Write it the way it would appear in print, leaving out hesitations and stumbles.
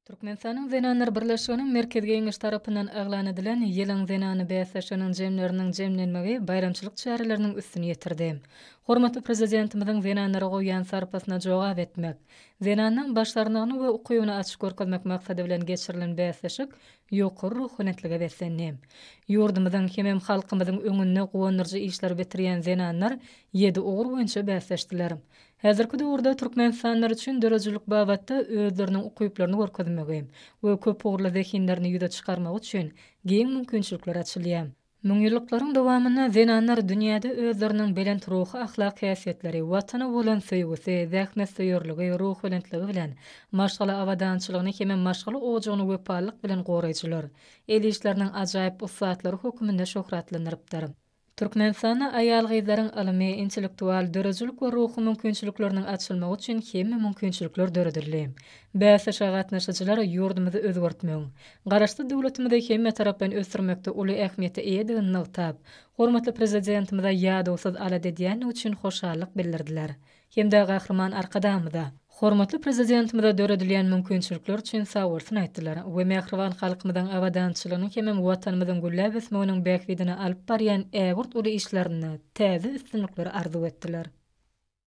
Türkmenistanyň Zenanlar Birleşiginiň Merkezgi Geňiş tarapyndan aglan edilen ýylyň Zenany bäsleşiginiň jemleriniň jemlenmegi bayramçylyk çäreleriniň üstüne ýetirdi. Hormatly prezidentimiziň Zenanlara goýan sarpasyna jogap etmek, Zenanyň başlarnyny we ukybyny açyk görkezmek maksady bilen geçirilen bäsleşik ýokary ruhunetlige beslenýär. Ýurdumyzyň hemem halkymyzyň öňünde gowandyrjy işler bitirýän Zenanlar 7 ogur boýunça bäsleşdiler. Häzirki döwürde Türkmenistanlar üçin dörejilik babatda özleriniň ukyplaryny görkezmegi we köp ogurly zehinlerini ýüze çykarmak üçin geň mümkinçilikler açylýar. Müňýyllyklaryň dowamyna Zenanlar dünýäde özleriniň belent ruhy, ahlak häsiýetleri, watana bolan söýgüsi, zähmet söýürligi, ruh bilentligi bilen maşgala awadançylygyny hemem maşgala ojagyny wepalyk bilen goraýjylar. El işleriniň ajaýyp usatlary höküminde şöhratlandyrypdyr. Türkmenistana aýal gyzlaryň alymy, intellektual, dörejilik we ruhy mümkinçilikleriniň açylmagy üçin hemme mümkinçilikler döredilýär. Bäsleşe gatnaşyjylar ýurdumyzy özgertmek, garaşdy döwletimizi hemme tarapdan ösdürmekde uly ähmiýete eýediňini nyktab, hormatly prezidentimize ýadysyz ala edýän üçin hoşallyk bildirdiler. Hemde gahrman arkadamyda hormatly prezidentimize döredilýän mümkinçilikler üçin sagyrsyny aýtdylar we mehriban halkymyzyň awadançylygyny hemem watanymyzyň gülläp esmeginiň bäkbidine alyp barýan ägurt uly işlerini täze üstünlikleri arzu etdiler.